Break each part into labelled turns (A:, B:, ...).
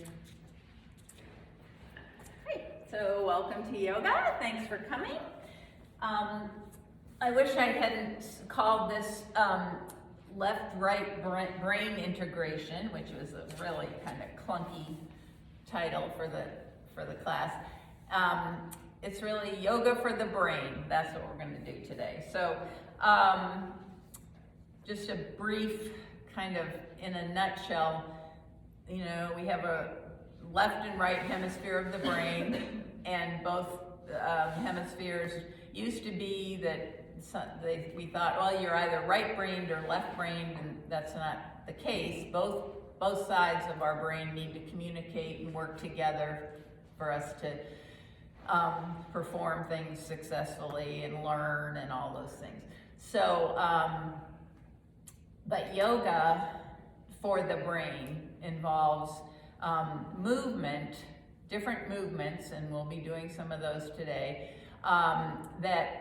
A: you.
B: Great. So welcome to yoga. Thanks for coming. I wish I hadn't called this left-right brain integration, which was a really kind of clunky title for the class. It's really yoga for the brain. That's what we're going to do today. So just a brief kind of in a nutshell, you know, we have a left and right hemisphere of the brain, and both hemispheres used to be that we thought, well, you're either right-brained or left-brained, and that's not the case. Both sides of our brain need to communicate and work together for us to perform things successfully and learn and all those things. So, but yoga for the brain involves movement, different movements, and we'll be doing some of those today, that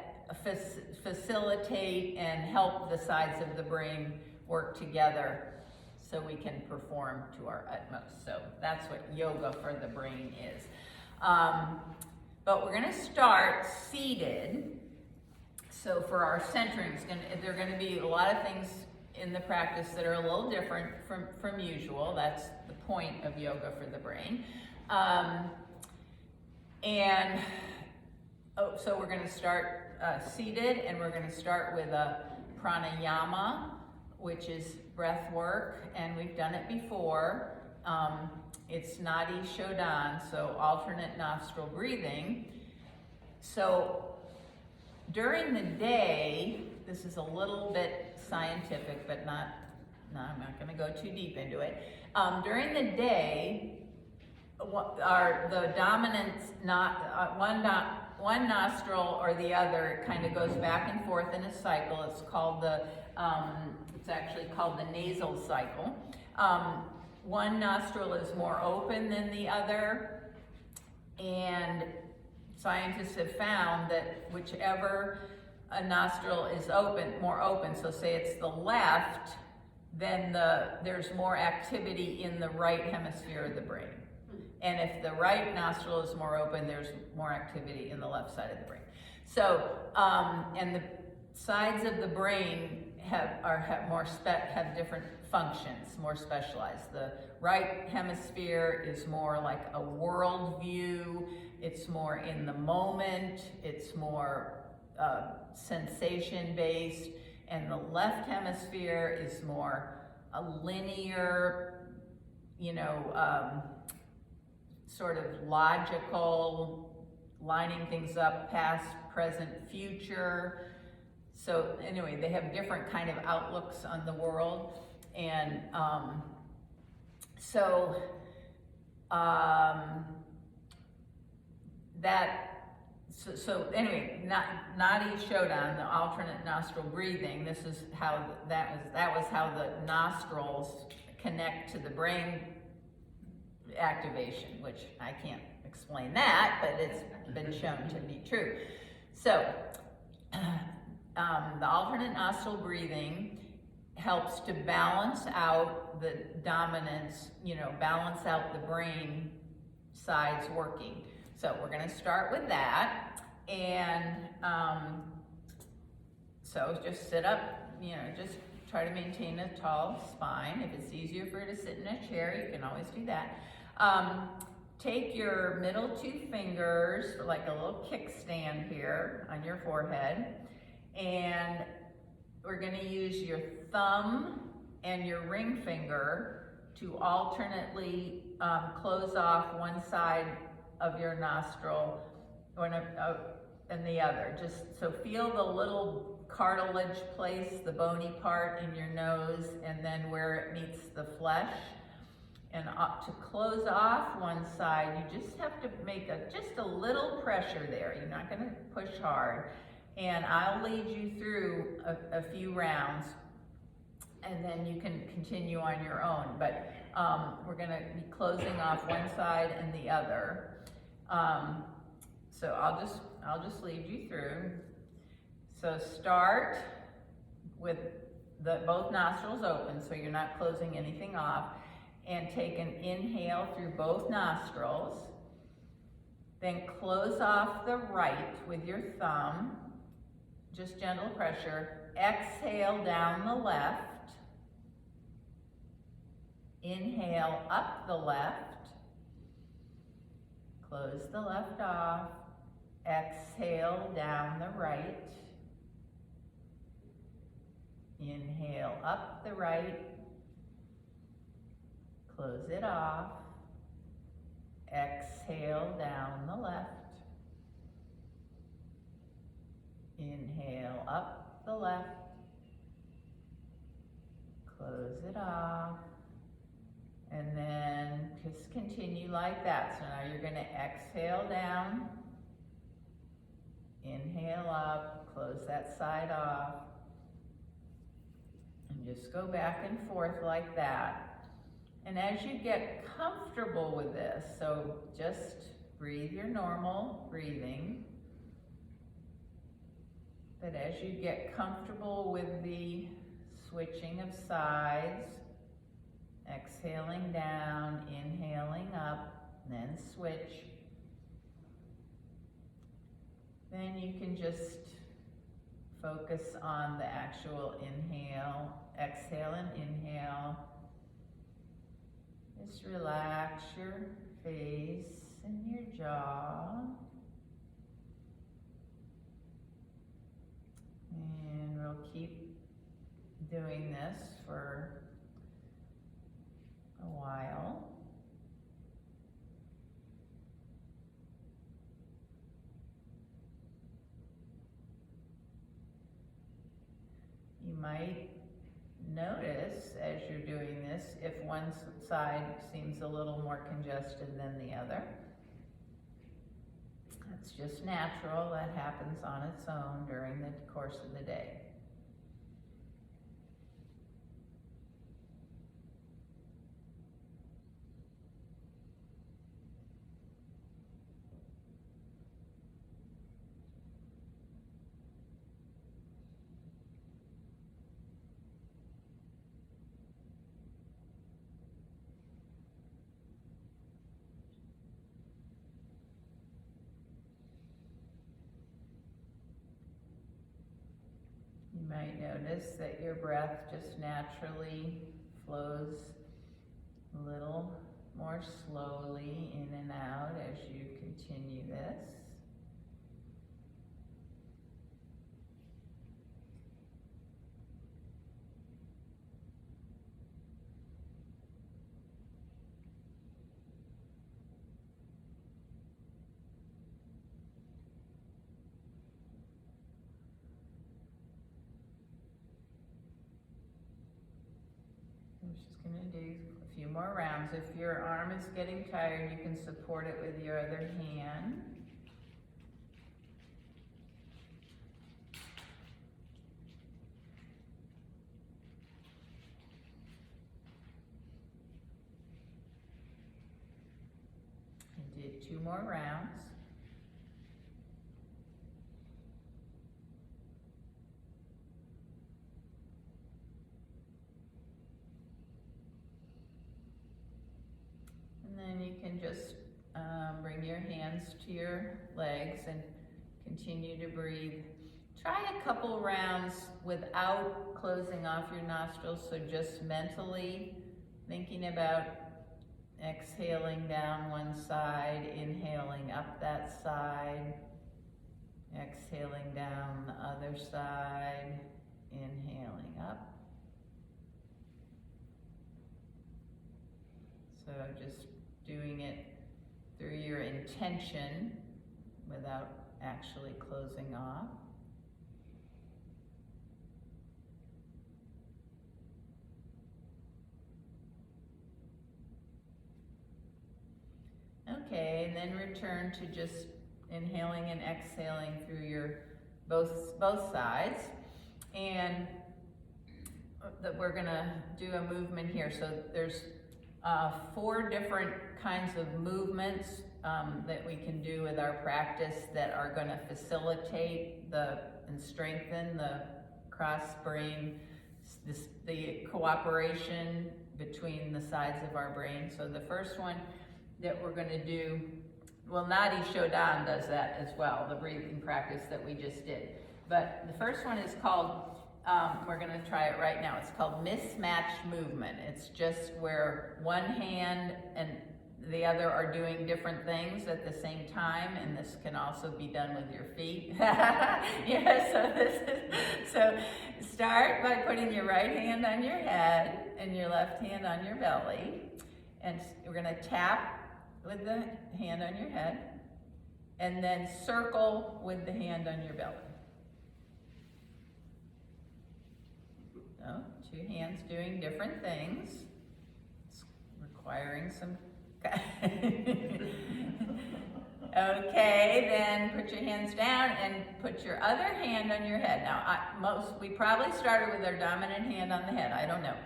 B: facilitate and help the sides of the brain work together so we can perform to our utmost. So that's what yoga for the brain is. But we're going to start seated. So for our centering, there are going to be a lot of things in the practice that are a little different from usual. That's the point of yoga for the brain. So we're going to start seated, and we're going to start with a pranayama, which is breath work, and we've done it before. It's nadi shodan, so alternate nostril breathing. So during the day, this is a little bit scientific, but I'm not going to go too deep into it. During the day, the dominance, one nostril or the other kind of goes back and forth in a cycle. It's called it's actually called the nasal cycle. One nostril is more open than the other, and scientists have found that whichever a nostril is more open, so say it's the left, then there's more activity in the right hemisphere of the brain. And if the right nostril is more open, there's more activity in the left side of the brain. So, and the sides of the brain have different functions, more specialized. The right hemisphere is more like a world view. It's more in the moment. It's more sensation-based. And the left hemisphere is more a linear, sort of logical, lining things up, past, present, future. So anyway, they have different kind of outlooks on the world. And so anyway, nadi shodan, the alternate nostril breathing, this is how that was how the nostrils connect to the brain activation, which I can't explain that, but it's been shown to be true. So the alternate nostril breathing helps to balance out the dominance, balance out the brain sides working. So we're going to start with that, and so just sit up, just try to maintain a tall spine. If it's easier for you to sit in a chair, you can always do that. Take your middle two fingers, like a little kickstand here on your forehead, and we're going to use your thumb and your ring finger to alternately close off one side of your nostril and the other. Just so feel the little cartilage place, the bony part in your nose, and then where it meets the flesh. And to close off one side, you just have to make just a little pressure there. You're not going to push hard. And I'll lead you through a few rounds, and then you can continue on your own. But we're going to be closing off one side and the other. So I'll just lead you through. So start with both nostrils open, so you're not closing anything off. and take an inhale through both nostrils. Then close off the right with your thumb, just gentle pressure. Exhale down the left. Inhale up the left. Close the left off. Exhale down the right. Inhale up the right. Close it off. Exhale down the left. Inhale up the left. Close it off. And then just continue like that. So now you're going to exhale down. Inhale up. Close that side off. And just go back and forth like that. And as you get comfortable with this, so just breathe your normal breathing. But as you get comfortable with the switching of sides, exhaling down, inhaling up, then switch. Then you can just focus on the actual inhale, exhale and inhale. Just relax your face and your jaw. And we'll keep doing this for a while. You might notice as you're doing this if one side seems a little more congested than the other. That's just natural. That happens on its own during the course of the day. You might notice that your breath just naturally flows a little more slowly in and out as you continue this. I'm just going to do a few more rounds. If your arm is getting tired, you can support it with your other hand. I did 2 more rounds. And then you can just bring your hands to your legs and continue to breathe. Try a couple rounds without closing off your nostrils, so just mentally thinking about exhaling down one side, inhaling up that side, exhaling down the other side, inhaling up. So just doing it through your intention without actually closing off. Okay, and then return to just inhaling and exhaling through your both sides. And that we're gonna do a movement here. So there's 4 different kinds of movements that we can do with our practice that are going to facilitate and strengthen the cross brain, the cooperation between the sides of our brain. So the first one that we're gonna do, well, Nadi Shodan does that as well, the breathing practice that we just did. But the first one is called, we're gonna try it right now. It's called mismatched movement. It's just where one hand and the other are doing different things at the same time, and this can also be done with your feet. So start by putting your right hand on your head and your left hand on your belly, and we're gonna tap with the hand on your head, and then circle with the hand on your belly. So, two hands doing different things. It's requiring some okay, then put your hands down and put your other hand on your head. Now, we probably started with our dominant hand on the head. I don't know.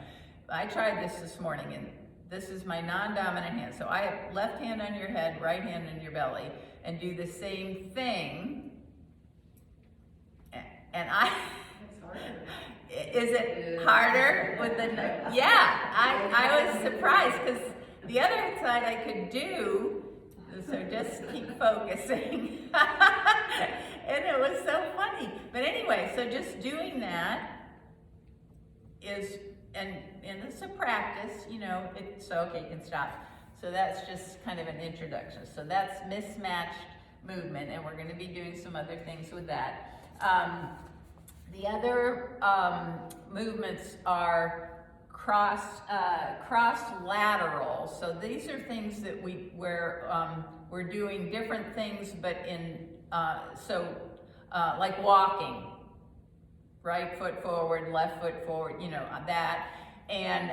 B: I tried this morning, and this is my non-dominant hand. So I have left hand on your head, right hand on your belly, and do the same thing. And is it harder with the, yeah, I was surprised because the other side I could do, so just keep focusing. And it was so funny. But anyway, so just doing that is, and it's a practice, you know, so okay, you can stop. So that's just kind of an introduction. So that's mismatched movement, and we're gonna be doing some other things with that. The other movements are cross lateral. So these are things that we're doing different things, but in like walking, right foot forward, left foot forward, you know, that. And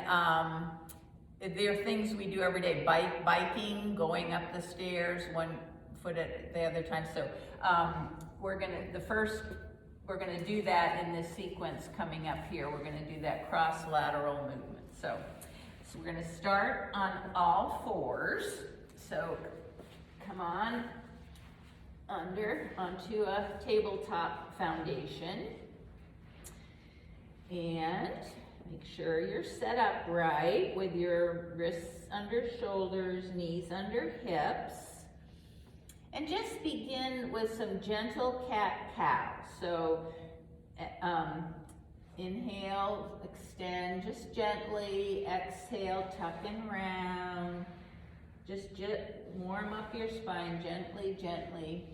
B: there are things we do every day, biking, going up the stairs, one foot at the other time. So we're gonna do that in this sequence coming up here. We're gonna do that cross lateral movement. So we're gonna start on all fours. So come on onto a tabletop foundation. And make sure you're set up right with your wrists under shoulders, knees under hips. And just begin with some gentle cat-cow. So inhale, extend just gently. Exhale, tuck and round. Just warm up your spine gently, gently.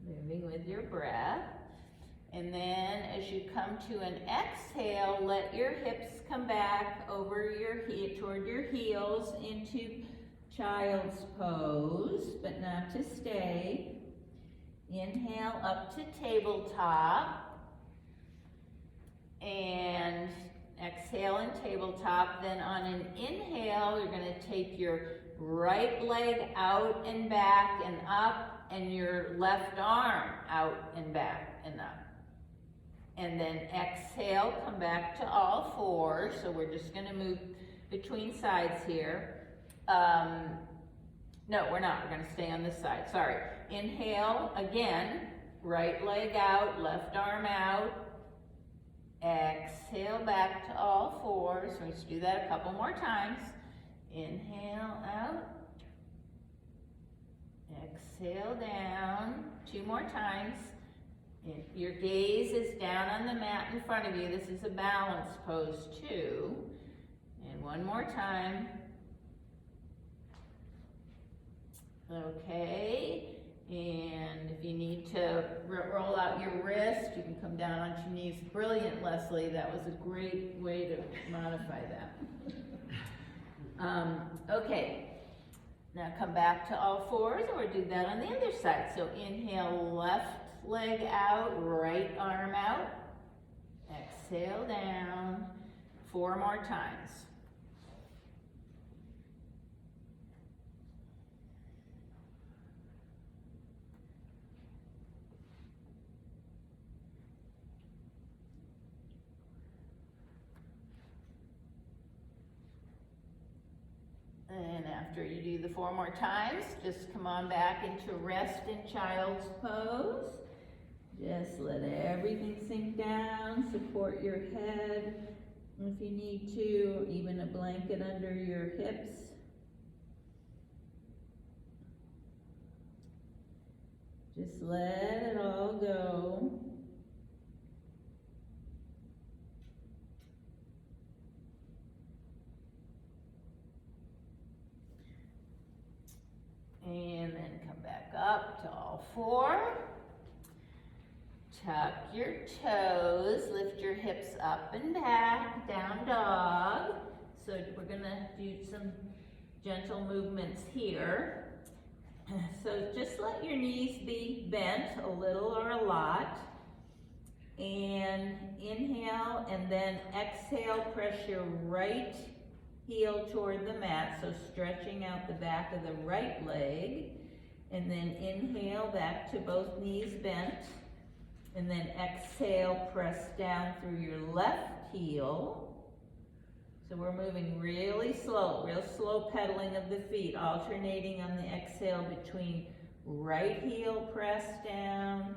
B: Moving with your breath. And then as you come to an exhale, let your hips come back over toward your heels into child's pose, but not to stay. Inhale up to tabletop. And exhale in tabletop. Then on an inhale, you're going to take your right leg out and back and up, and your left arm out and back and up. And then exhale, come back to all fours. So we're just gonna move between sides here. No, we're not, we're gonna stay on this side, sorry. Inhale, again, right leg out, left arm out. Exhale, back to all fours. So let's do that a couple more times. Inhale, out. Exhale, down. Two more times. Your gaze is down on the mat in front of you. This is a balance pose too. And one more time. Okay. And if you need to roll out your wrist, you can come down onto your knees. Brilliant, Leslie. That was a great way to modify that. Okay. Now come back to all fours, and we'll do that on the other side. So inhale, left leg out, right arm out. Exhale down. 4 more times. And after After you do the 4 more times, just come on back into rest in child's pose. Just let everything sink down, support your head if you need to, even a blanket under your hips. Just let it all go. And then come back up to all 4. Tuck your toes, lift your hips up and back, down dog. So we're gonna do some gentle movements here. So just let your knees be bent a little or a lot. And inhale, and then exhale, press your right heel toward the mat, so stretching out the back of the right leg. And then inhale, back to both knees bent. And then exhale, press down through your left heel. So we're moving really slow, real slow pedaling of the feet, alternating on the exhale between right heel press down,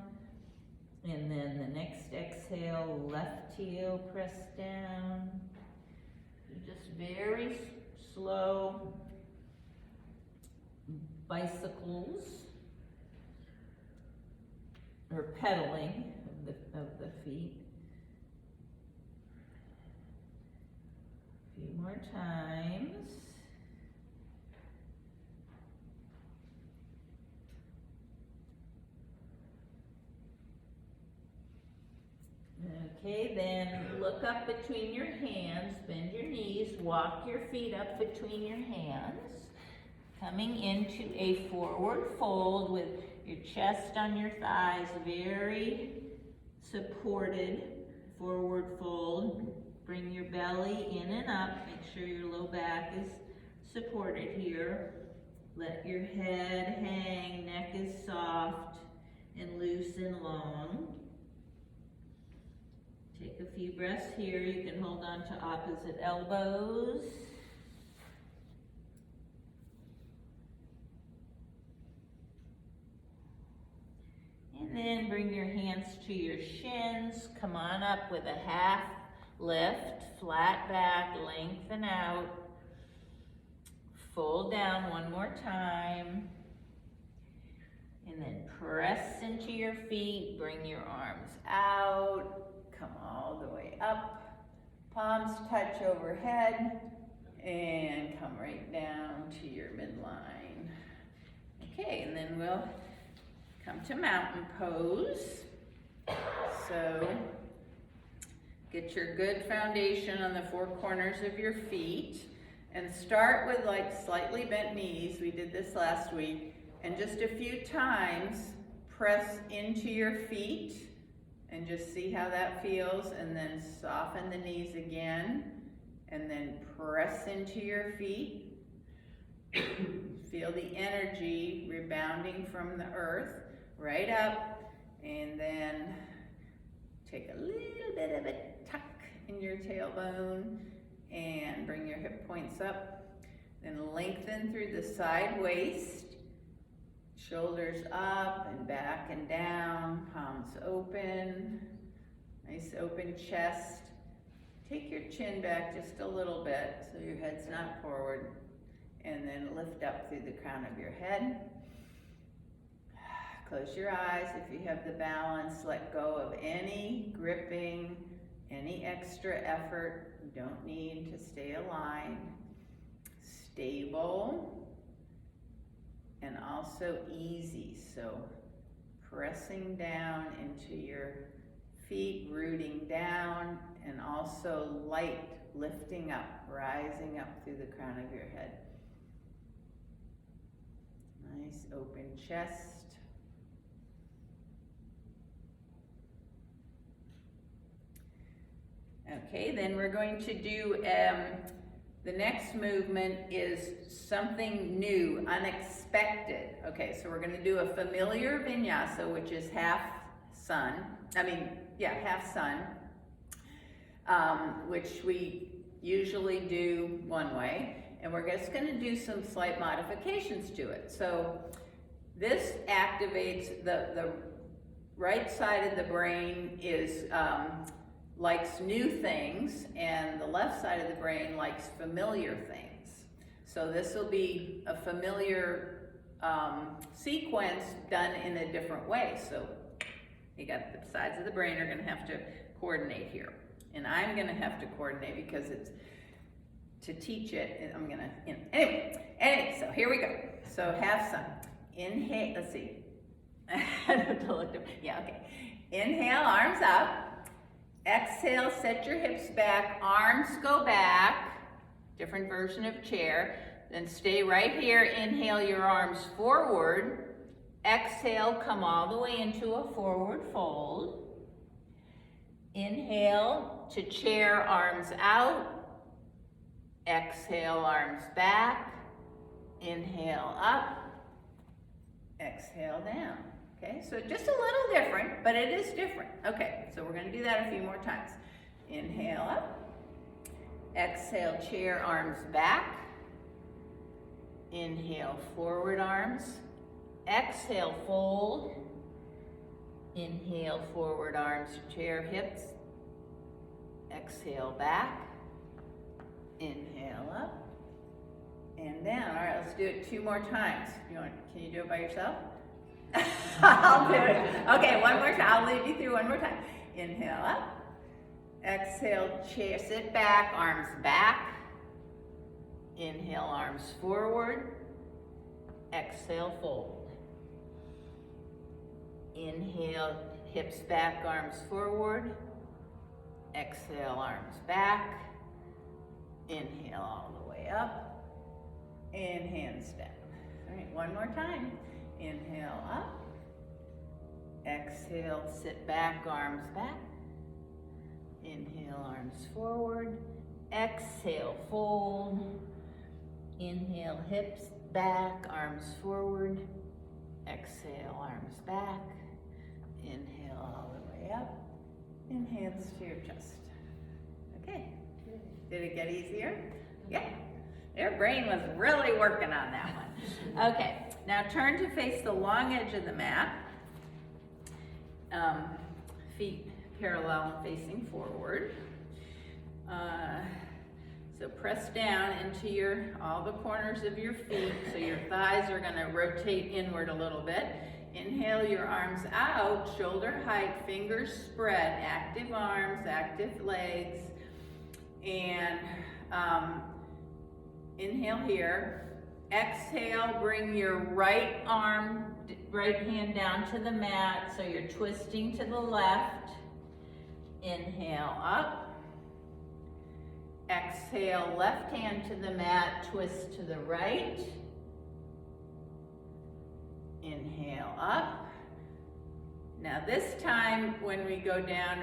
B: and then the next exhale, left heel press down. Just very slow bicycles, or pedaling of the feet. A few more times. Okay, then look up between your hands, bend your knees, walk your feet up between your hands, coming into a forward fold with your chest on your thighs, very supported forward fold. Bring your belly in and up, make sure your low back is supported here. Let your head hang, neck is soft and loose and long. Take a few breaths here. You can hold on to opposite elbows. And then bring your hands to your shins. Come on up with a half lift, flat back, lengthen out. Fold down one more time. And then press into your feet. Bring your arms out. Come all the way up, palms touch overhead, and come right down to your midline. Okay, and then we'll come to mountain pose. So get your good foundation on the 4 corners of your feet, and start with like slightly bent knees. We did this last week, and just a few times press into your feet. And just see how that feels, and then soften the knees again, and then press into your feet. Feel the energy rebounding from the earth, right up, and then take a little bit of a tuck in your tailbone, and bring your hip points up. Then lengthen through the side waist. Shoulders up and back and down, palms open, nice open chest. Take your chin back just a little bit so your head's not forward, and then lift up through the crown of your head. Close your eyes if you have the balance. Let go of any gripping, any extra effort. You don't need to stay aligned. Stable. And also easy, so pressing down into your feet, rooting down, and also light, lifting up, rising up through the crown of your head. Nice open chest. Okay, then we're going to do the next movement is something new, unexpected. Okay, so we're gonna do a familiar vinyasa, which is half sun, which we usually do one way. and we're just going to do some slight modifications to it. So this activates the right side of the brain is likes new things, and the left side of the brain likes familiar things. So this will be a familiar sequence done in a different way. So you got the sides of the brain are going to have to coordinate here, and I'm going to have to coordinate because it's to teach it. And I'm going to anyway. So here we go. So have some inhale. Let's see. I have to look. Yeah. Okay. Inhale, arms up. Exhale, set your hips back. Arms go back. Different version of chair. Then stay right here. Inhale your arms forward. Exhale, come all the way into a forward fold. Inhale to chair, arms out. Exhale, arms back. Inhale up. Exhale down. Okay, so just a little different, but it is different. Okay, so we're going to do that a few more times. Inhale up. Exhale, chair, arms back. Inhale, forward arms. Exhale, fold. Inhale, forward arms, chair, hips. Exhale, back. Inhale up and down. All right, let's do it 2 more times. Can you do it by yourself? I'll do it. Okay, one more time. I'll lead you through one more time. Inhale up. Exhale, chair, sit back, arms back. Inhale, arms forward. Exhale, fold. Inhale, hips back, arms forward. Exhale, arms back. Inhale all the way up. And hands down. All right, one more time. Inhale up. Exhale, sit back, arms back. Inhale, arms forward. Exhale, fold. Inhale, hips back, arms forward. Exhale, arms back. Inhale all the way up. And hands to your chest. Okay. Did it get easier? Yeah. Your brain was really working on that one. Okay. Now turn to face the long edge of the mat. Feet parallel and facing forward. So press down into all the corners of your feet, so your thighs are going to rotate inward a little bit. Inhale your arms out, shoulder height, fingers spread, active arms, active legs. And inhale here. Exhale, bring your right hand down to the mat, so you're twisting to the left. Inhale up. Exhale, left hand to the mat, twist to the right. Inhale up. Now this time when we go down,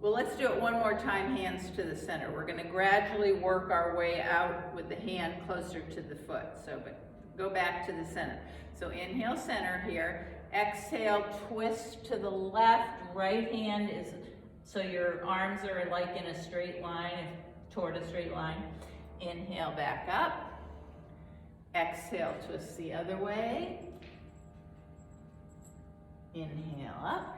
B: let's do it one more time, hands to the center. We're gonna gradually work our way out with the hand closer to the foot. But go back to the center. So inhale, center here. Exhale, twist to the left. Right hand is, so your arms are like in a straight line, toward a straight line. Inhale, back up. Exhale, twist the other way. Inhale up.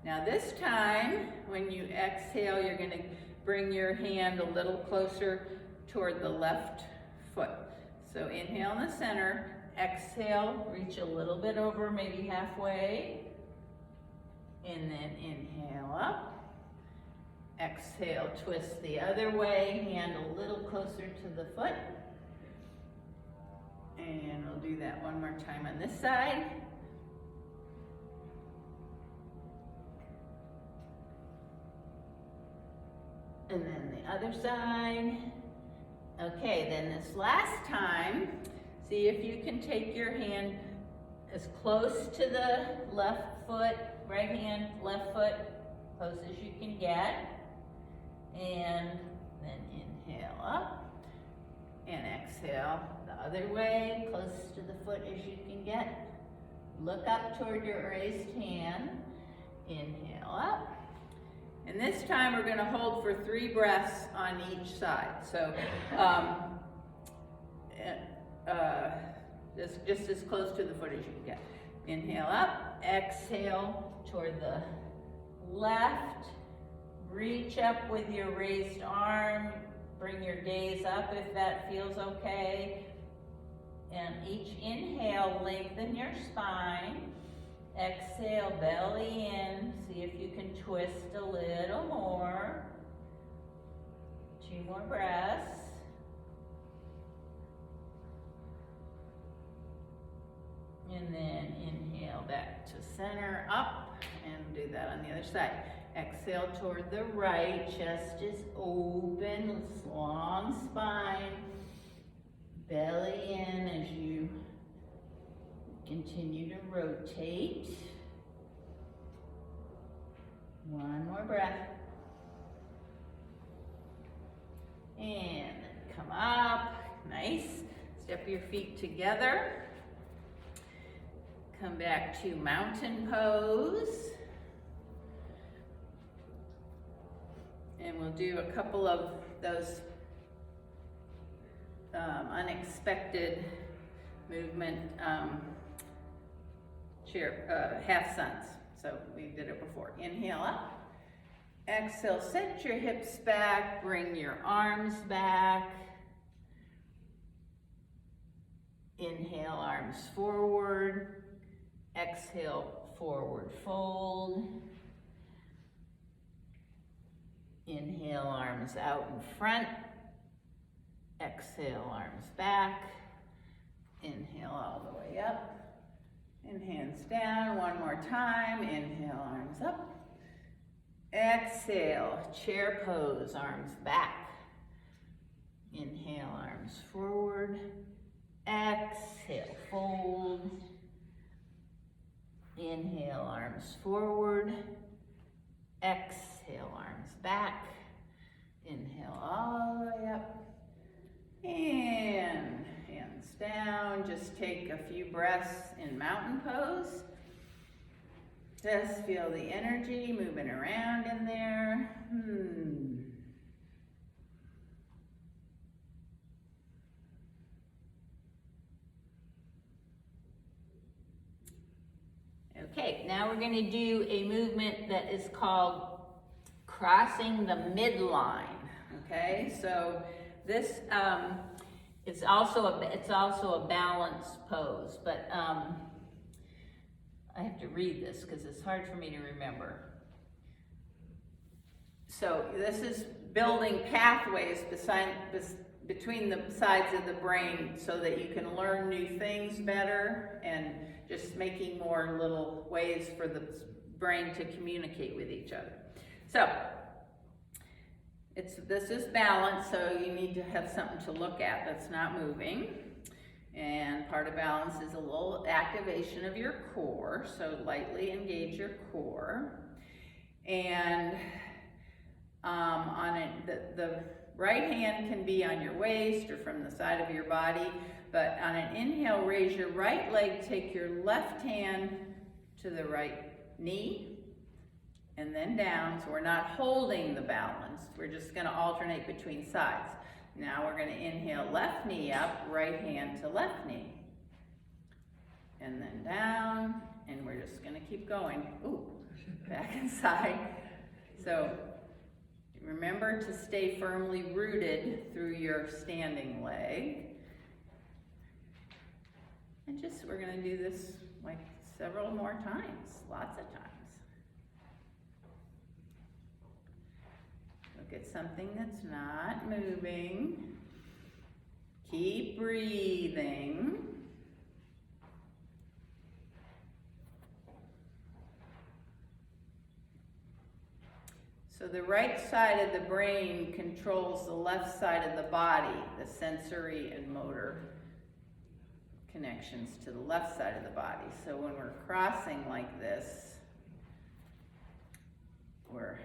B: Now this time, when you exhale, you're going to bring your hand a little closer toward the left foot. So inhale in the center. Exhale, reach a little bit over, maybe halfway. And then inhale up. Exhale, twist the other way, hand a little closer to the foot. And we'll do that one more time on this side. And then the other side. Okay, then this last time, see if you can take your hand as close to the left foot, right hand, left foot, close as you can get. And then inhale up and exhale the other way, close to the foot as you can get. Look up toward your raised hand. Inhale up. And this time we're going to hold for 3 breaths on each side. So just as close to the foot as you can get. Inhale up, exhale toward the left. Reach up with your raised arm. Bring your gaze up if that feels okay. And each inhale, lengthen your spine. Exhale, belly in. See if you can twist a little more. 2 more breaths. And then inhale back to center, up, and do that on the other side. Exhale toward the right, chest is open, long spine. Belly in as you continue to rotate. 1 more breath. And then come up, nice. Step your feet together. Come back to mountain pose. And we'll do a couple of those unexpected movement half suns. So we did it before. Inhale up. Exhale, set your hips back, bring your arms back. Inhale, arms forward. Exhale, forward fold. Inhale, arms out in front. Exhale, arms back. Inhale all the way up. And hands down, 1 more time. Inhale, arms up. Exhale, chair pose, arms back. Inhale, arms forward. Exhale, fold. Inhale, arms forward. Exhale, arms back. Inhale all the way up. And hands down. Just take a few breaths in mountain pose. Just feel the energy moving around in there. Okay, now we're going to do a movement that is called crossing the midline. Okay, so this is also a balance pose, but I have to read this because it's hard for me to remember. So this is building pathways between the sides of the brain so that you can learn new things better, and just making more little ways for the brain to communicate with each other. So this is balance, so you need to have something to look at that's not moving. And part of balance is a little activation of your core, so lightly engage your core. And the right hand can be on your waist or from the side of your body, but on an inhale, raise your right leg, take your left hand to the right knee, and then down. So we're not holding the balance, we're just gonna alternate between sides. Now we're gonna inhale, left knee up, right hand to left knee. And then down, and we're just gonna keep going. Ooh, back and side. So remember to stay firmly rooted through your standing leg. And we're gonna do this like several more times, lots of times. Look at something that's not moving. Keep breathing. So the right side of the brain controls the left side of the body, the sensory and motor connections to the left side of the body. So when we're crossing like this, we're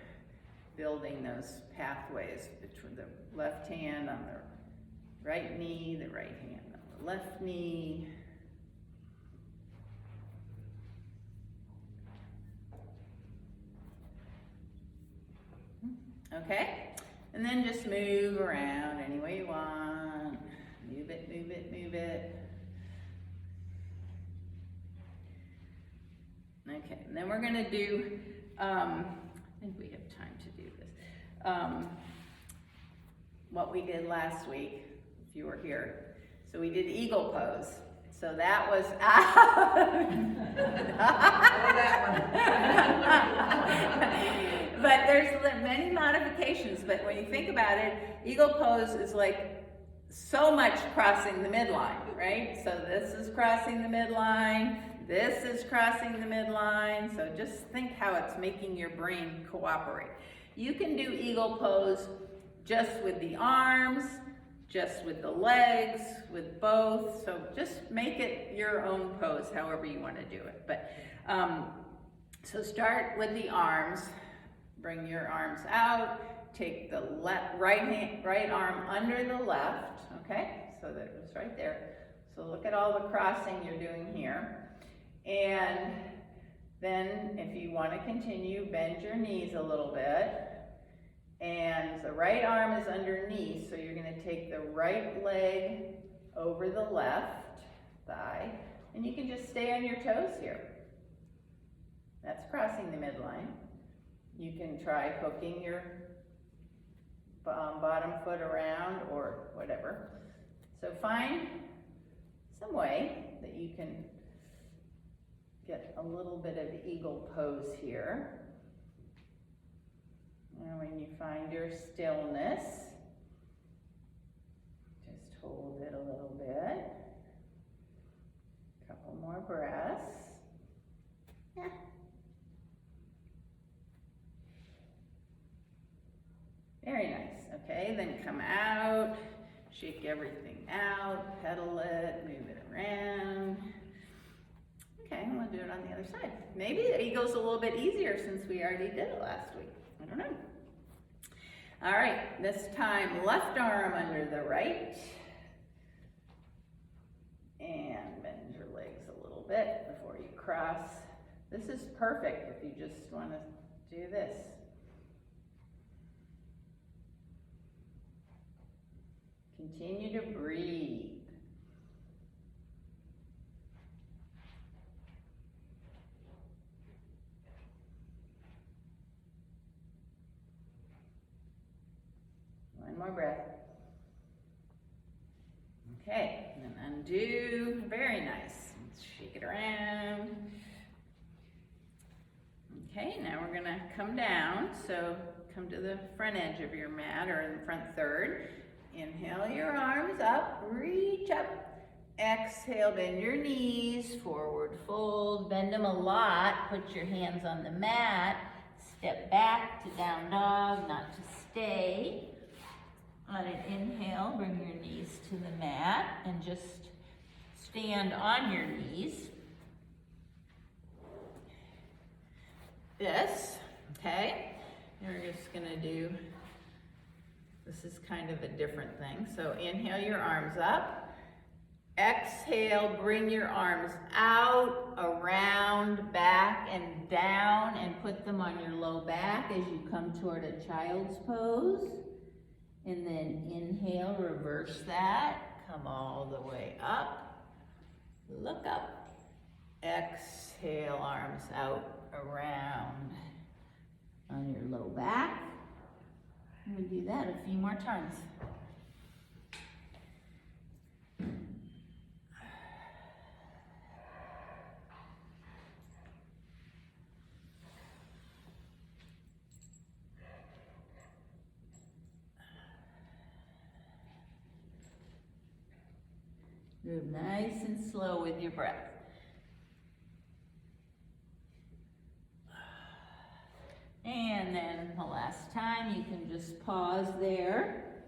B: building those pathways between the left hand on the right knee, the right hand on the left knee. Okay, and then just move around any way you want. Move Move it, move it, move it. Okay, and then we're gonna do, I think we have time to do this. What we did last week, if you were here. So we did eagle pose. So that was But there's many modifications, but when you think about it, eagle pose is like so much crossing the midline, right? So this is crossing the midline, this is crossing the midline, so just think how it's making your brain cooperate. You can do eagle pose just with the arms, just with the legs, with both, so just make it your own pose, however you want to do it. But so start with the arms, bring your arms out, take the right arm under the left, okay? So that it's right there. So look at all the crossing you're doing here. And then if you want to continue, bend your knees a little bit. And the right arm is underneath, so you're going to take the right leg over the left thigh, and you can just stay on your toes here. That's crossing the midline. You can try hooking your bottom foot around or whatever. So find some way that you can get a little bit of eagle pose here. And when you find your stillness, just hold it a little bit. Couple more breaths. Yeah. Very nice. Okay, then come out, shake everything out, pedal it, move it around. Okay, I'm gonna do it on the other side. Maybe the eagle's a little bit easier since we already did it last week. I don't know. All right, this time left arm under the right. And bend your legs a little bit before you cross. This is perfect if you just want to do this. Continue to breathe. One more breath. Okay, and then undo. Very nice. Let's shake it around. Okay, now we're gonna come down. So come to the front edge of your mat or the front third. Inhale your arms up, reach up. Exhale, bend your knees, forward fold, bend them a lot. Put your hands on the mat. Step back to down dog, not to stay. On an inhale, bring your knees to the mat and just stand on your knees. This, okay? And we're just gonna do, this is kind of a different thing. So inhale your arms up. Exhale, bring your arms out, around, back, and down, and put them on your low back as you come toward a child's pose. And then inhale, reverse that, come all the way up, look up. Exhale, arms out, around, on your low back. I'm gonna do that a few more times. Move nice and slow with your breath. And then the last time, you can just pause there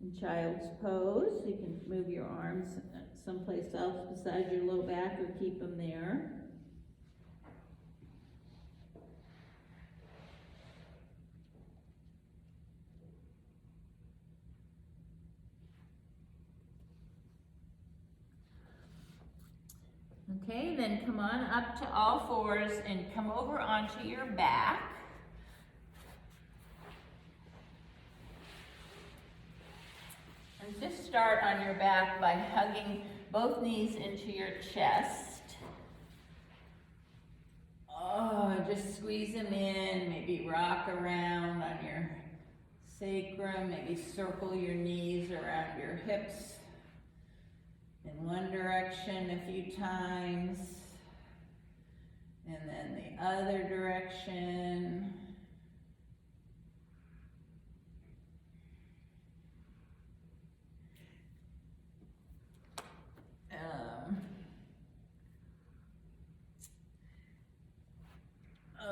B: in child's pose. You can move your arms someplace else besides your low back or keep them there. Okay, then come on up to all fours and come over onto your back. And just start on your back by hugging both knees into your chest. Oh, just squeeze them in, maybe rock around on your sacrum, maybe circle your knees around your hips in one direction a few times, and then the other direction.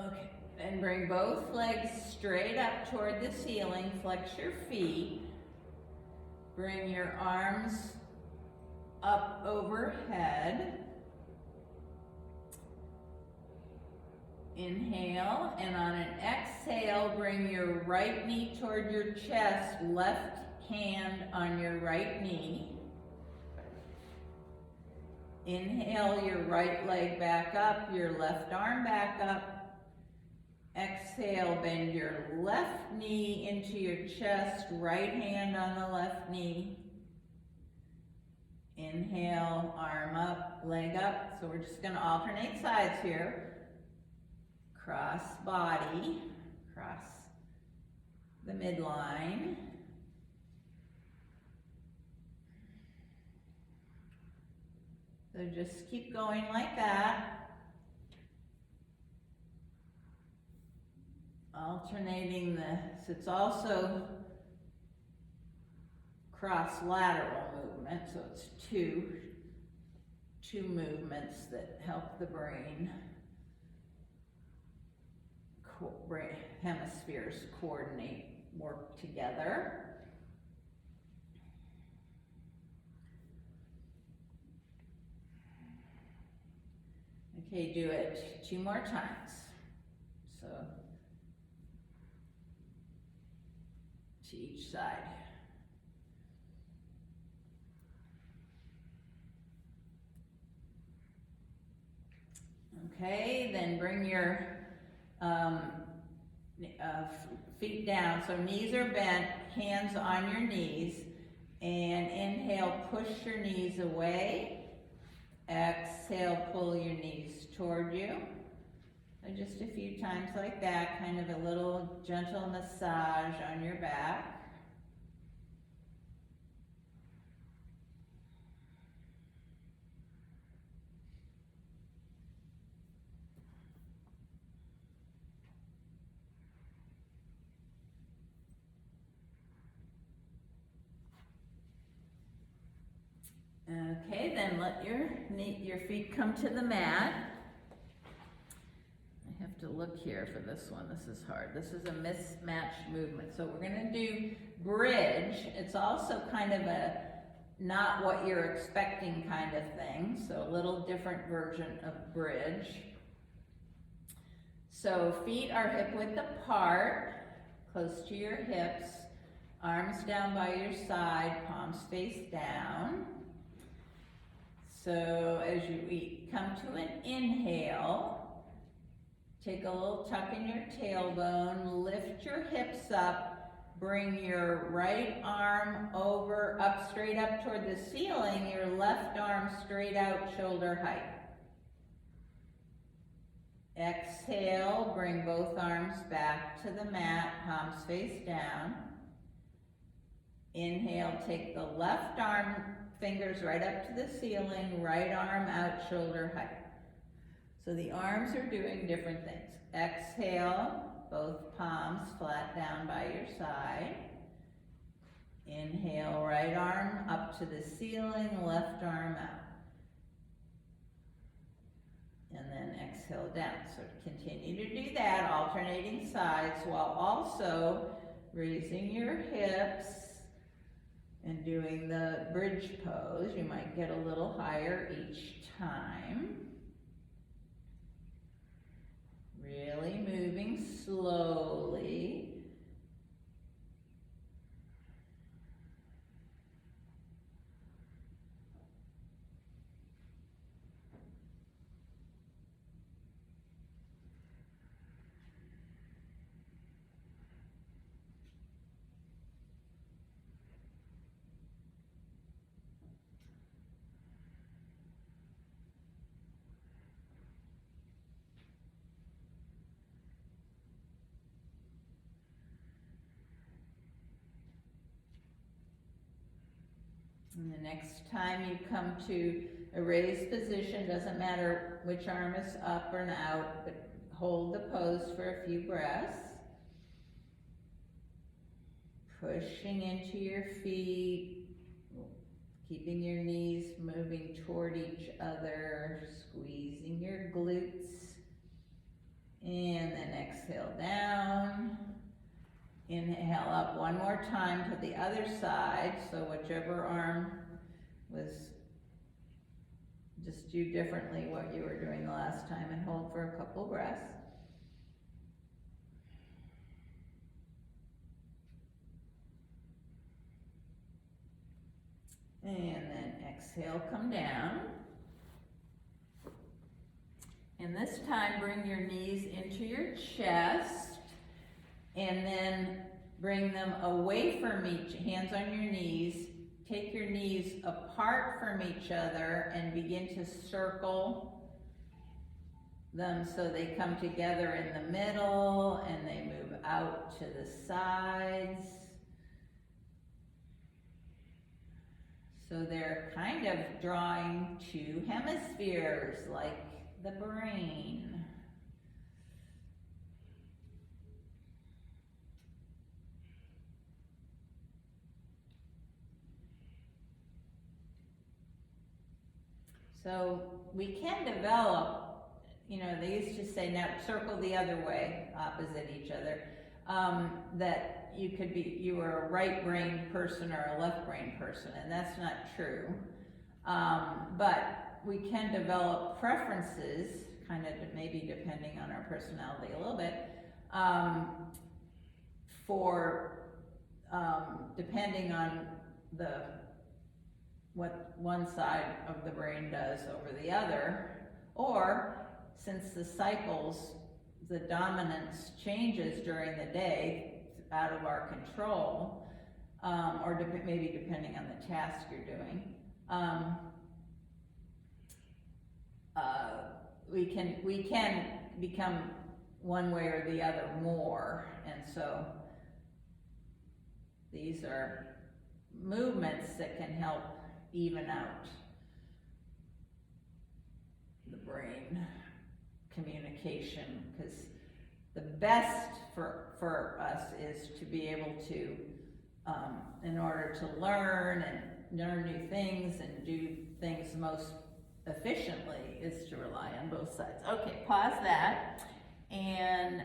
B: Okay, and bring both legs straight up toward the ceiling, flex your feet, bring your arms up overhead. Inhale, and on an exhale, bring your right knee toward your chest, left hand on your right knee. Inhale, your right leg back up, your left arm back up. Exhale, bend your left knee into your chest, right hand on the left knee. Inhale, arm up, leg up. So we're just going to alternate sides here. Cross body, cross the midline. So just keep going like that. Alternating so it's also cross-lateral movement, so it's two movements that help the brain hemispheres coordinate, work together. Okay, do it 2 more times. So to each side. Okay, then bring your feet down. So knees are bent, hands on your knees, and inhale, push your knees away. Exhale, pull your knees toward you. So just a few times like that, kind of a little gentle massage on your back. Okay, then let your feet come to the mat. I have to look here for this one. This is hard. This is a mismatched movement. So we're going to do bridge. It's also kind of a not what you're expecting kind of thing. So a little different version of bridge. So feet are hip width apart, close to your hips. Arms down by your side, palms face down. So as you come to an inhale, take a little tuck in your tailbone, lift your hips up, bring your right arm over, up, straight up toward the ceiling, your left arm straight out, shoulder height. Exhale, bring both arms back to the mat, palms face down. Inhale, take the left arm, fingers right up to the ceiling, right arm out, shoulder height. So the arms are doing different things. Exhale, both palms flat down by your side. Inhale, right arm up to the ceiling, left arm out. And then exhale down. So continue to do that, alternating sides, while also raising your hips and doing the bridge pose. You might get a little higher each time. Really moving slowly. And the next time you come to a raised position, doesn't matter which arm is up or out, but hold the pose for a few breaths. Pushing into your feet, keeping your knees moving toward each other, squeezing your glutes. And then exhale down. Inhale up one more time to the other side, so whichever arm was, just do differently what you were doing the last time, and hold for a couple breaths. And then exhale, come down. And this time bring your knees into your chest, and then bring them away from each, hands on your knees. Take your knees apart from each other and begin to circle them so they come together in the middle and they move out to the sides. So they're kind of drawing two hemispheres like the brain. So we can develop, they used to say, now circle the other way, opposite each other, that you were a right brain person or a left brain person, and that's not true. But we can develop preferences, kind of maybe depending on our personality a little bit, depending on what one side of the brain does over the other, or since the cycles, the dominance changes during the day out of our control, or maybe depending on the task you're doing, we can become one way or the other more, and so these are movements that can help even out the brain communication, because the best for us is to be able to, in order to learn new things and do things most efficiently, is to rely on both sides. Okay, pause that, and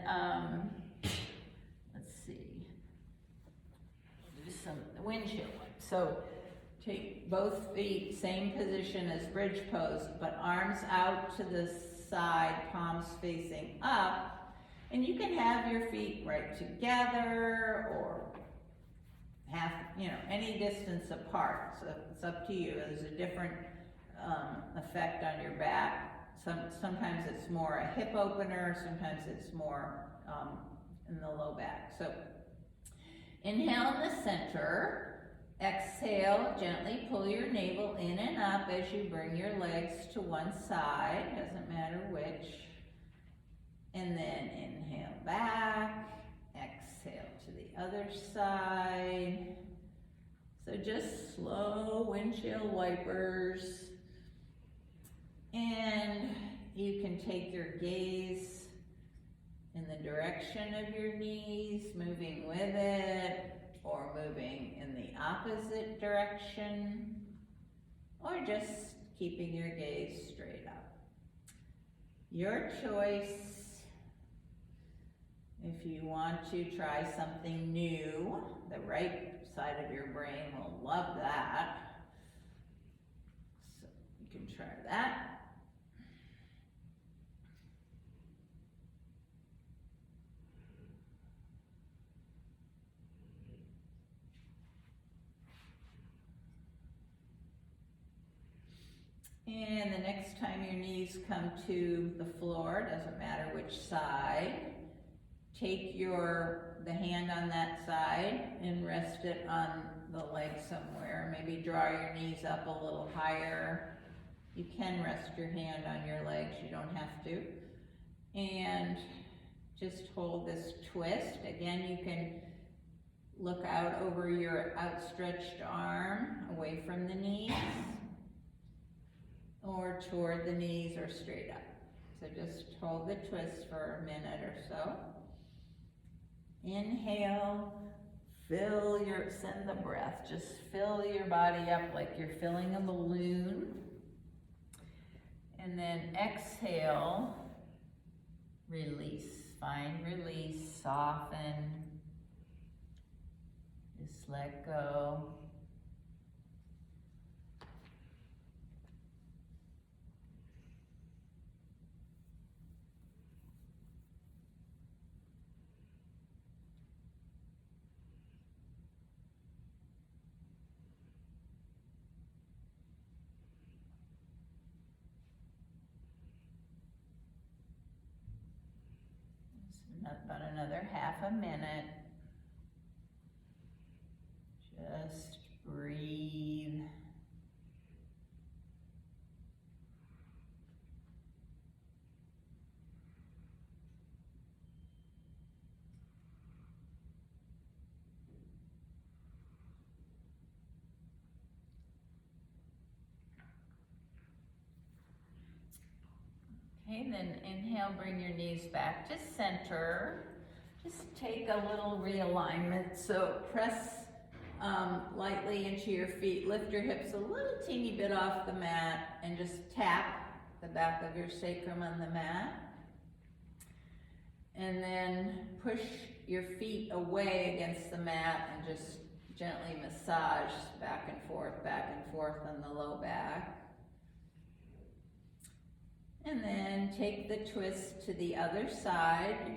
B: let's see, do some windshield wipe. So take both feet, same position as bridge pose, but arms out to the side, palms facing up. And you can have your feet right together or half, any distance apart. So it's up to you. There's a different effect on your back. Sometimes it's more a hip opener, sometimes it's more in the low back. So inhale in the center. Exhale, gently pull your navel in and up as you bring your legs to one side, doesn't matter which. And then inhale back, exhale to the other side. So just slow windshield wipers. And you can take your gaze in the direction of your knees, moving with it, or moving in the opposite direction, or just keeping your gaze straight up. Your choice. If you want to try something new, the right side of your brain will love that. So you can try that. And the next time your knees come to the floor, doesn't matter which side, take the hand on that side and rest it on the leg somewhere. Maybe draw your knees up a little higher. You can rest your hand on your legs, you don't have to. And just hold this twist. Again, you can Look out over your outstretched arm, away from the knees, or toward the knees or straight up. So just hold the twist for a minute or so. Inhale, send the breath, just fill your body up like you're filling a balloon. And then exhale, release, find release, soften, just let go. About another half a minute. Just breathe. Okay, then inhale, bring your knees back to center. Just take a little realignment. So press lightly into your feet. Lift your hips a little teeny bit off the mat and just tap the back of your sacrum on the mat. And then push your feet away against the mat and just gently massage back and forth on the low back. And then take the twist to the other side. You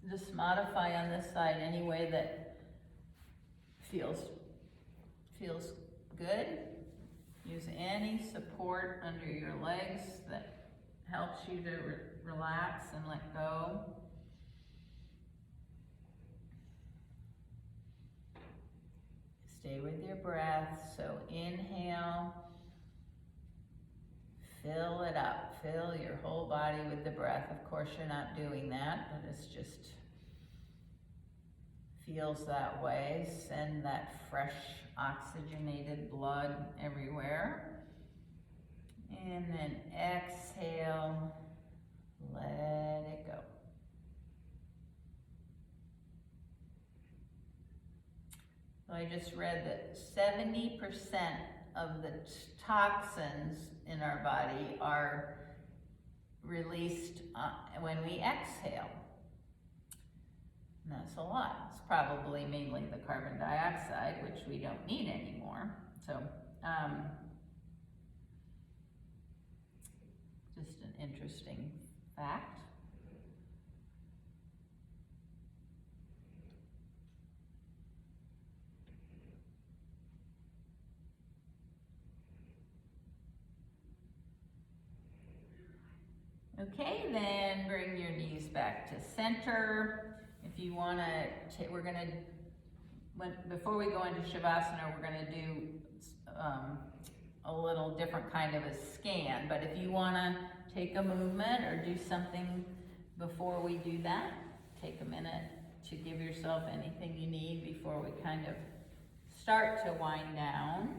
B: can just modify on this side any way that feels good. Use any support under your legs that helps you to relax and let go. Stay with your breath. So inhale. Fill it up, fill your whole body with the breath. Of course, you're not doing that, but it's just feels that way. Send that fresh, oxygenated blood everywhere. And then exhale, let it go. So I just read that 70% of the toxins in our body are released when we exhale. And that's a lot. It's probably mainly the carbon dioxide, which we don't need anymore. So, just an interesting fact. Okay, then bring your knees back to center. If you want to, before we go into Shavasana, we're going to do a little different kind of a scan. But if you want to take a movement or do something before we do that, take a minute to give yourself anything you need before we kind of start to wind down.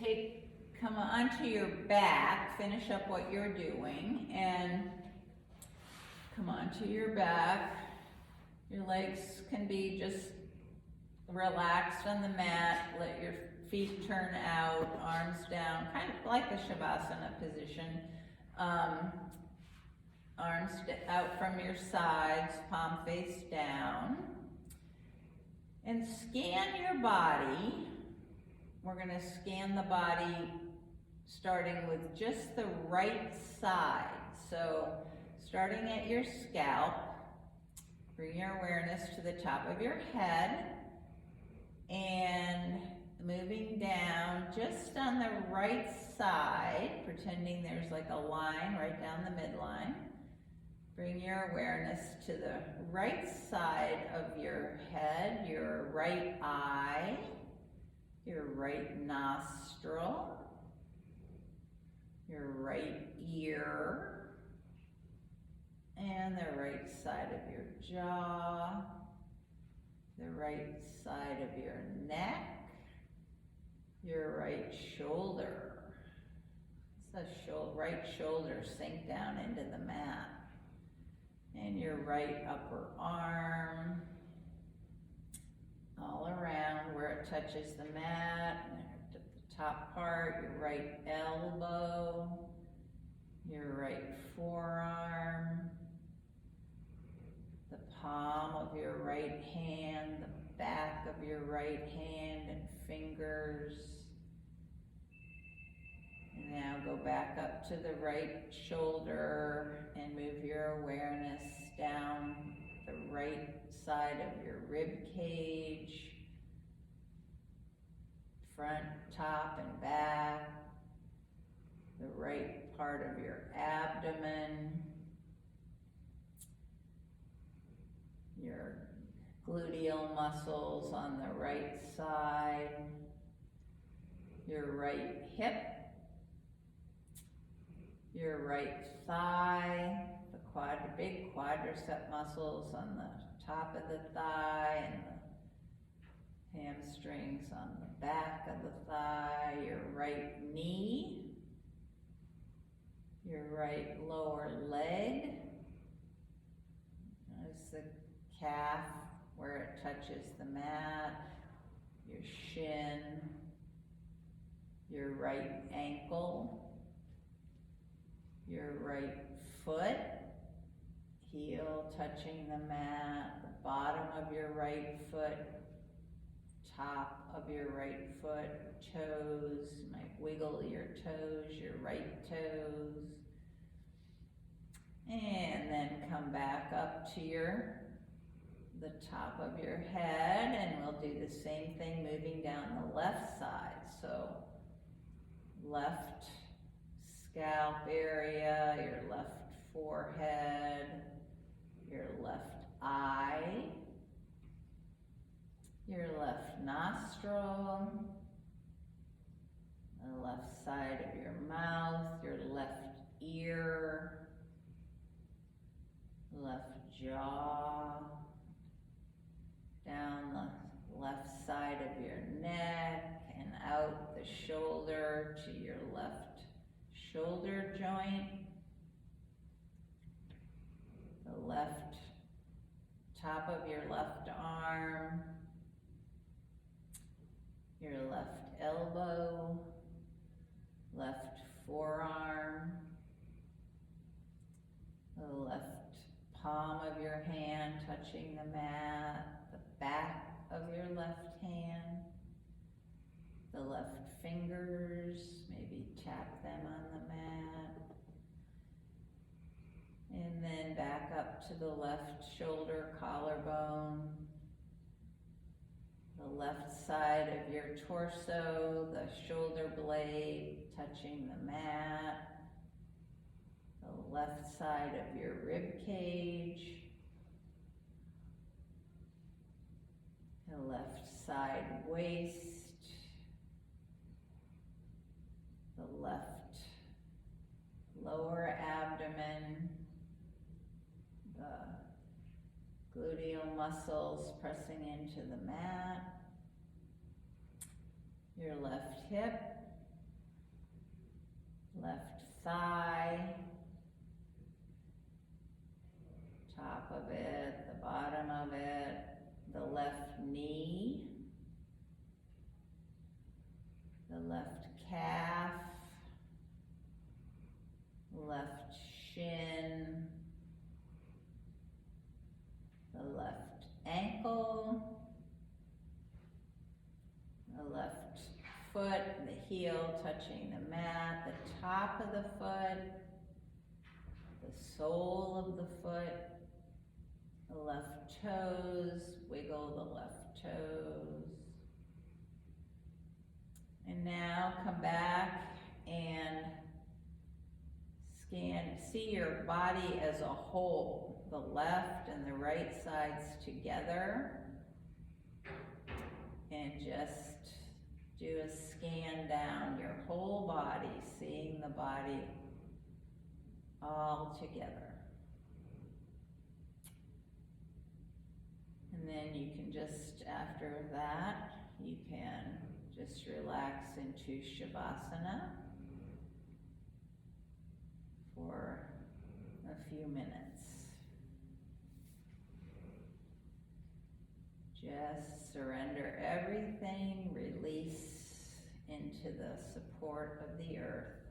B: And come onto your back, finish up what you're doing, and come onto your back. Your legs can be just relaxed on the mat, let your feet turn out, arms down, kind of like the Shavasana position. Arms out from your sides, palm face down. And scan your body. We're going to scan the body starting with just the right side. So starting at your scalp, bring your awareness to the top of your head and moving down just on the right side, pretending there's like a line right down the midline, bring your awareness to the right side of your head, your right eye, your right nostril, your right ear, and the right side of your jaw, the right side of your neck, your right shoulder. Let the right shoulder sink down into the mat. And your right upper arm, all around where it touches the mat, at the top part, your right elbow, your right forearm, the palm of your right hand, the back of your right hand and fingers. And now go back up to the right shoulder and move your awareness down the right side of your rib cage, front, top, and back, the right part of your abdomen, your gluteal muscles on the right side, your right hip, your right thigh, the big quadricep muscles on the top of the thigh and the hamstrings on the back of the thigh, your right knee, your right lower leg. Notice the calf where it touches the mat, your shin, your right ankle, your right foot, heel touching the mat, the bottom of your right foot, top of your right foot, toes, you might wiggle your toes, your right toes. And then come back up to the top of your head, and we'll do the same thing moving down the left side. So left scalp area, your left forehead, your left eye, your left nostril, the left side of your mouth, your left ear, left jaw, down the left side of your neck and out the shoulder to your left shoulder joint, the left top of your left arm, your left elbow, left forearm, the left palm of your hand touching the mat, the back of your left hand, the left fingers, maybe tap them on the mat. And then back up to the left shoulder collarbone, the left side of your torso, the shoulder blade touching the mat, the left side of your rib cage, the left side waist, the left lower abdomen, the gluteal muscles pressing into the mat, your left hip, left thigh, top of it, the bottom of it, the left knee, the left calf, left shin, the left ankle, the left foot, the heel touching the mat, the top of the foot, the sole of the foot, the left toes, wiggle the left toes. And now see your body as a whole, the left and the right sides together. And just do a scan down your whole body, seeing the body all together. And then you can just, after that, you can just relax into Shavasana for a few minutes. Just surrender everything, release into the support of the earth.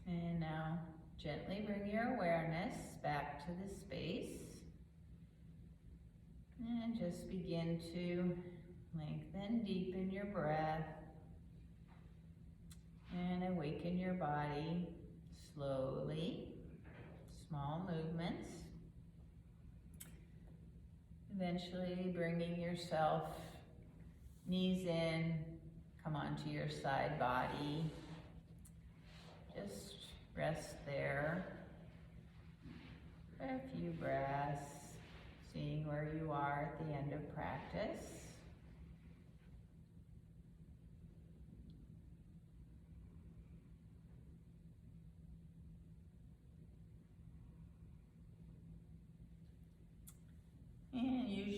B: And now gently bring your awareness back to the space. And just begin to lengthen, deepen your breath. And awaken your body slowly, small movements. Eventually bringing yourself, knees in, come onto your side body. Just rest there for a few breaths, seeing where you are at the end of practice.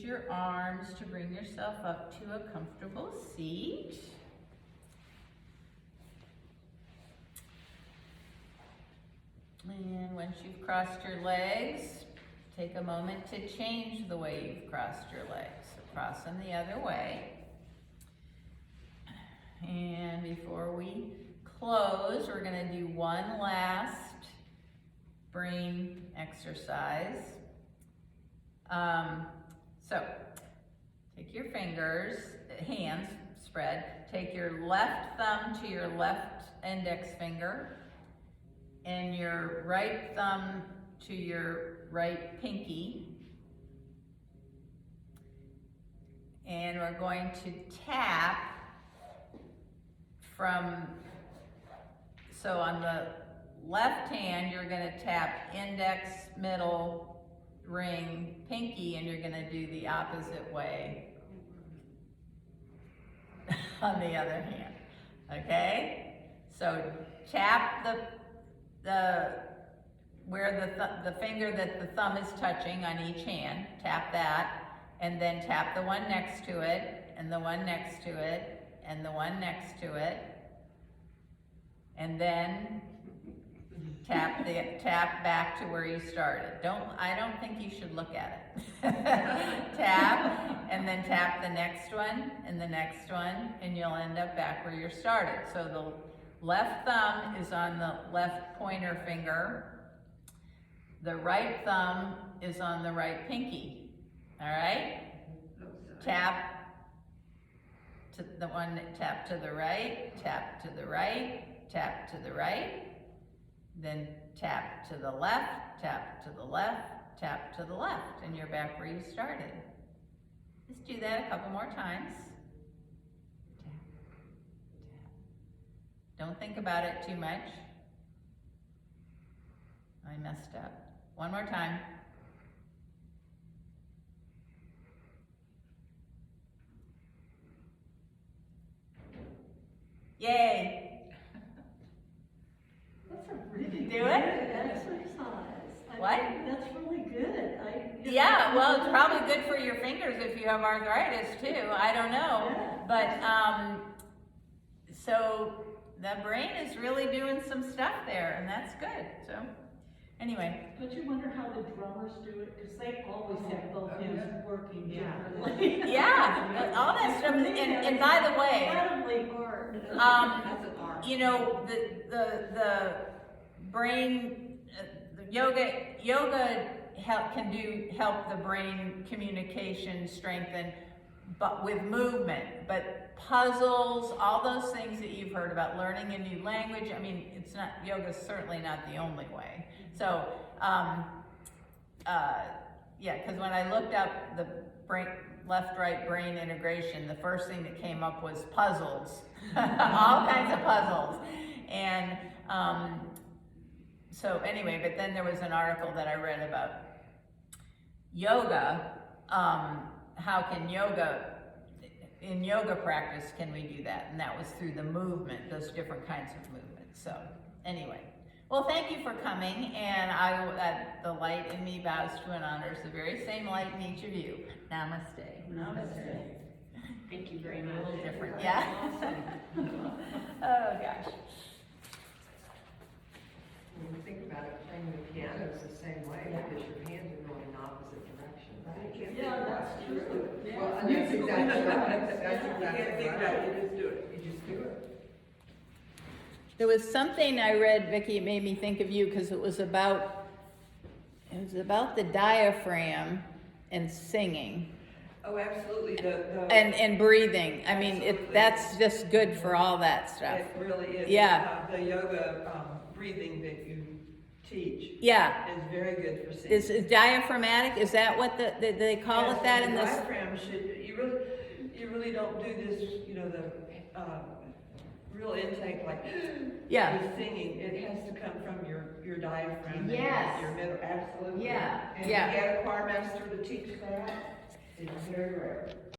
B: your arms to bring yourself up to a comfortable seat. And once you've crossed your legs, take a moment to change the way you've crossed your legs. So cross them the other way. And before we close, we're going to do one last brain exercise. So take your fingers, hands spread, take your left thumb to your left index finger and your right thumb to your right pinky. And we're going to tap so on the left hand, you're going to tap index, middle, ring, pinky, and you're going to do the opposite way on the other hand. Okay? So tap where the finger that the thumb is touching on each hand, tap that, and then tap the one next to it, and the one next to it, and the one next to it, and then tap back to where you started. I don't think you should look at it. Tap, and then tap the next one, and the next one, and you'll end up back where you started. So the left thumb is on the left pointer finger. The right thumb is on the right pinky. All right? Tap to the one, tap to the right, tap to the right, tap to the right, then tap to the left, tap to the left, tap to the left, and you're back where you started. Just do that a couple more times. Tap, tap. Don't think about it too much. I messed up. One more time. Yay!
A: That's a really
B: Do
A: good
B: it?
A: exercise.
B: What?
A: That's really good.
B: Yeah, well, it's probably good for your fingers if you have arthritis too. I don't know.
A: Yeah.
B: But, so the brain is really doing some stuff there, and that's good. So, anyway.
A: But you wonder how the drummers do it, because they always have both hands working differently.
B: Yeah, all that stuff. And by the way,
A: incredibly hard.
C: That's an art.
B: you know, the brain, yoga can help the brain communication strengthen, but with movement. But puzzles, all those things that you've heard about, learning a new language. I mean, yoga's certainly not the only way. So, yeah, because when I looked up the left-right brain integration, the first thing that came up was puzzles, all kinds of puzzles. And so anyway, but then there was an article that I read about yoga. How can in yoga practice, can we do that? And that was through the movement, those different kinds of movements. So anyway. Well, thank you for coming, and the light in me bows to and honors the very same light in each of you. Namaste.
A: Namaste.
C: Thank you very
B: A
C: much.
B: little different, yeah? Oh, gosh.
D: When you think about it, playing the piano is the same way, because your hands are going in opposite directions.
A: Yeah, that's true.
D: Well, that's exactly right. That's
C: You
D: exactly
C: can't think
D: right.
C: about it, you just do it.
D: You just do it.
B: There was something I read, Vicki, it made me think of you, because it was about the diaphragm and singing.
C: Oh, absolutely,
B: And breathing. I mean,
C: Absolutely.
B: that's just good for all that stuff.
C: It really is.
B: Yeah.
C: The yoga breathing that you teach
B: Yeah.
C: is very good for singing.
B: Is diaphragmatic? Is that what they call
C: Yes,
B: it that
C: the
B: in this?
C: diaphragm you really don't do this, the real intake like
B: Yeah.
C: with singing. It has to come from your diaphragm.
B: Yes.
C: Your middle, absolutely.
B: Yeah.
C: And
B: Yeah.
C: to get a choir master to teach that, it's very rare.